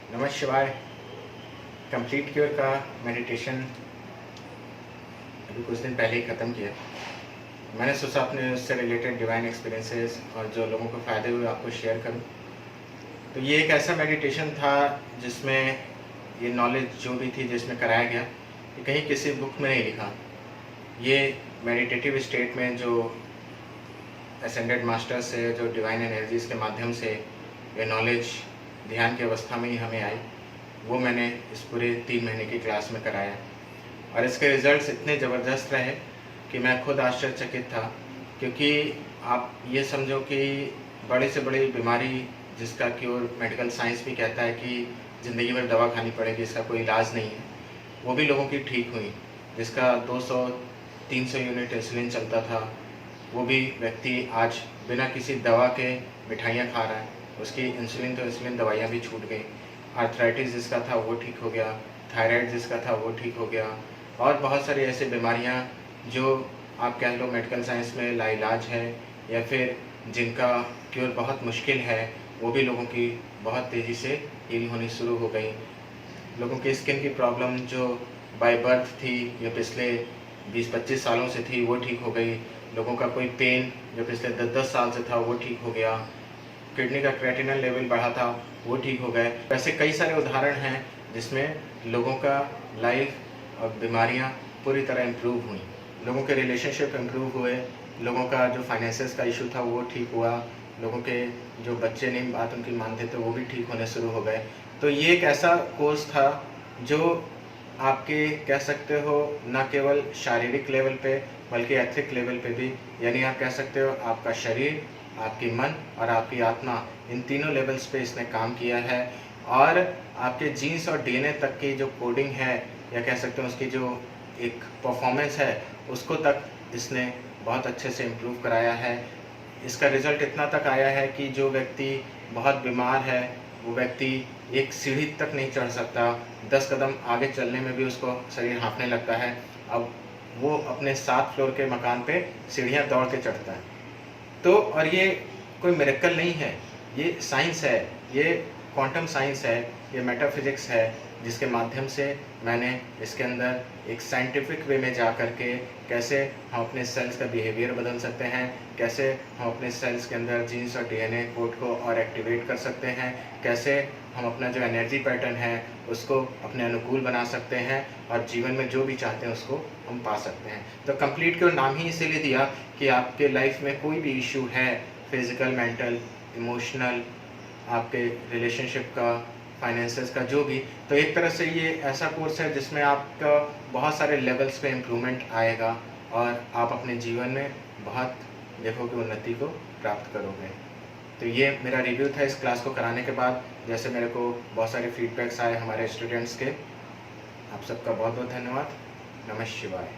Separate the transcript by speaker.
Speaker 1: नमः शिवाय। Complete cure का मेडिटेशन अभी कुछ दिन पहले ही ख़त्म किया। मैंने सोचा अपने उससे रिलेटेड डिवाइन एक्सपीरियंसेस और जो लोगों को फ़ायदे हुए आपको शेयर करूं। तो ये एक ऐसा मेडिटेशन था जिसमें ये नॉलेज जो भी थी जिसमें कराया गया, ये कहीं किसी बुक में नहीं लिखा। ये मेडिटेटिव स्टेट में जो असेंडेड मास्टर से जो डिवाइन एनर्जीज़ के माध्यम से ये नॉलेज ध्यान की अवस्था में ही हमें आई, वो मैंने इस पूरे 3 महीने की क्लास में कराया और इसके रिज़ल्ट्स इतने ज़बरदस्त रहे कि मैं खुद आश्चर्यचकित था। क्योंकि आप ये समझो कि बड़ी से बड़ी बीमारी जिसका क्योर मेडिकल साइंस भी कहता है कि ज़िंदगी भर दवा खानी पड़ेगी, इसका कोई इलाज नहीं है, वो भी लोगों की ठीक हुई। जिसका 200-300 यूनिट इंसुलिन चलता था, वो भी व्यक्ति आज बिना किसी दवा के मिठाइयाँ खा रहा है, उसकी इंसुलिन दवाइयाँ भी छूट गई। आर्थराइटिस जिसका था वो ठीक हो गया, थायराइड जिसका था वो ठीक हो गया और बहुत सारी ऐसी बीमारियाँ जो आप कह लो मेडिकल साइंस में लाइलाज है या फिर जिनका क्योर बहुत मुश्किल है, वो भी लोगों की बहुत तेज़ी से हील होनी शुरू हो गई। लोगों की स्किन की प्रॉब्लम जो बाय बर्थ थी या पिछले 20-25 सालों से थी, वो ठीक हो गई। लोगों का कोई पेन जो पिछले 10-10 साल से था वो ठीक हो गया। किडनी का क्रेटिनिन लेवल बढ़ा था वो ठीक हो गए। ऐसे कई सारे उदाहरण हैं जिसमें लोगों का लाइफ और बीमारियां पूरी तरह इम्प्रूव हुई, लोगों के रिलेशनशिप इम्प्रूव हुए, लोगों का जो फाइनेंसेस का इशू था वो ठीक हुआ, लोगों के जो बच्चे नहीं बात उनकी मानते थे वो भी ठीक होने शुरू हो गए। तो ये एक ऐसा कोर्स था जो आपके कह सकते हो न केवल शारीरिक लेवल पे बल्कि एथिक लेवल पे भी, यानी आप कह सकते हो आपका शरीर, आपकी मन और आपकी आत्मा, इन तीनों लेवल्स पे इसने काम किया है। और आपके जीन्स और डीएनए तक की जो कोडिंग है या कह सकते हो उसकी जो एक परफॉर्मेंस है उसको तक इसने बहुत अच्छे से इम्प्रूव कराया है। इसका रिज़ल्ट इतना तक आया है कि जो व्यक्ति बहुत बीमार है वो व्यक्ति एक सीढ़ी तक नहीं चढ़ सकता, 10 कदम आगे चलने में भी उसको शरीर हाँफने लगता है। अब वो अपने 7 फ्लोर के मकान पे सीढ़ियाँ दौड़ के चढ़ता है। तो और ये कोई मिरेकल नहीं है, ये साइंस है, ये क्वांटम साइंस है, ये मेटाफिज़िक्स है, जिसके माध्यम से मैंने इसके अंदर एक साइंटिफिक वे में जा कर के कैसे हम अपने सेल्स का बिहेवियर बदल सकते हैं, कैसे हम अपने सेल्स के अंदर जीन्स और डीएनए कोड को और एक्टिवेट कर सकते हैं, कैसे हम अपना जो एनर्जी पैटर्न है उसको अपने अनुकूल बना सकते हैं और जीवन में जो भी चाहते हैं उसको हम पा सकते हैं। तो कंप्लीट क्योर नाम ही इसीलिए दिया कि आपके लाइफ में कोई भी इशू है, फिज़िकल, मेंटल, इमोशनल, आपके रिलेशनशिप का, फाइनेंसेस का, जो भी, तो एक तरह से ये ऐसा कोर्स है जिसमें आपका बहुत सारे लेवल्स पे इम्प्रूवमेंट आएगा और आप अपने जीवन में बहुत देखोगे उन्नति को प्राप्त करोगे। तो ये मेरा रिव्यू था इस क्लास को कराने के बाद। जैसे मेरे को बहुत सारे फीडबैक्स आए हमारे स्टूडेंट्स के, आप सबका बहुत बहुत धन्यवाद। नमः शिवाय।